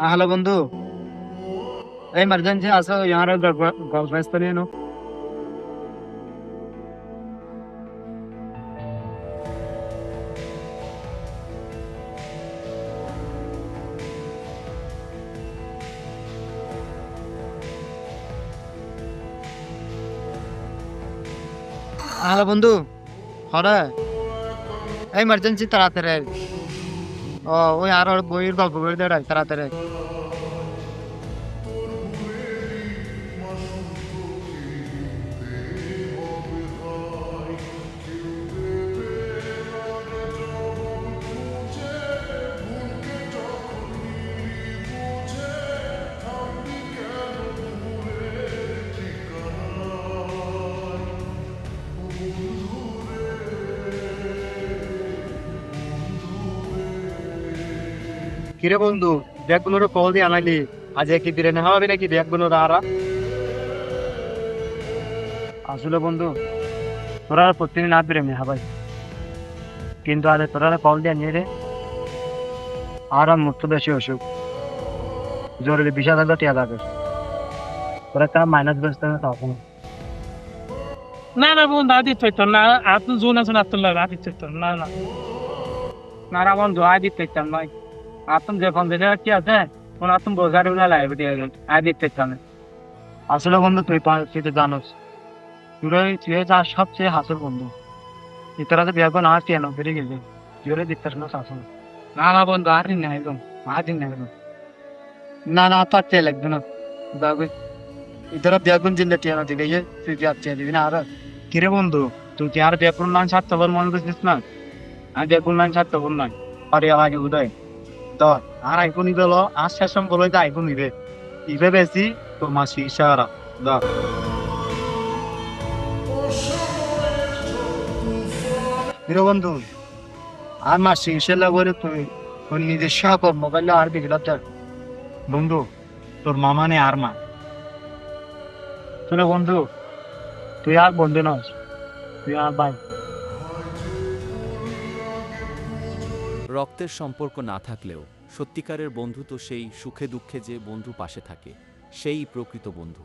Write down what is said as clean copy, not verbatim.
Hello বন্ধু, emergency আছো ইয়ার গল্প স্টোরি নো। হ্যালো বন্ধু, হরে emergency তাড়াতাড়ি আয়। ও ওই আর বইয়ের গল্প করে দে তাড়াতাড়ি আয়। কিরে বন্ধু, ব্যাগ গুলোর কল দিয়ে আনাইলি, আজ কি বিরিয়ানি খাওয়াবি নাকি ব্যাগ গুলোর আর? আসলে বন্ধু, তোরা প্রতিদিন না বিরিয়ানি খাবাই, কিন্তু আজ তোরা কল দিয়ে নিয়ে রে। আর মুখ বেশি অসুখ, জরুরি 20,000 টাকা লাগবে। তোরা তা মাইনাস বেচতে না তখন। না না বন্ধু আদিত্য হইতো না। আপনি জোন আছেন আব্দুল্লাহ আদিত্য হইতো না না না না বন্ধু আদিত্য হইতাম নয়। আপনি যে ফোন দিলে কি আছে কোন আপনি বোঝার উনা লাইভ দিয়ে গেল আদিত্য হইতাম। আসলে বন্ধু তুই তো জানোস, তুই যা সবচেয়ে হাসল বন্ধু। তোরা তো বিয়ে না কেন ফিরে গেলি, জোরে দিতে না শাসন। না না বন্ধু আর দিন না একদম আর দিন না একদম। না না তো আর লাগবে না। যাবে ইতারা বিয়াগুন জিল্লে টিয়ানো দিলে তুই বিয়া চেয়ে দিবি না আর। কিরে বন্ধু, তুই কি আর বিয়াগুন মান স্বার্থপর মনে করছিস না? আমি বিয়াগুন মান স্বার্থপর নয়। আরে আগে উদয় তো আর আইফোন নিবে লো, আর শেষম বলে যে আইফোন নিবে ইবে বেশি তো মাসি ইশারা দা। কিরে বন্ধু, আর মাসি ইশারা করে তুই তোর নিজের শখ মোবাইল আর বিগড়া বন্ধু, তোর মামা নে আর মা। শুনে বন্ধু, তুই আর বন্ধু নস, তুই আর ভাই। রক্তের সম্পর্ক না থাকলেও সত্যিকারের বন্ধু তো সেই সুখে দুঃখে যে বন্ধু পাশে থাকে, সেই প্রকৃত বন্ধু।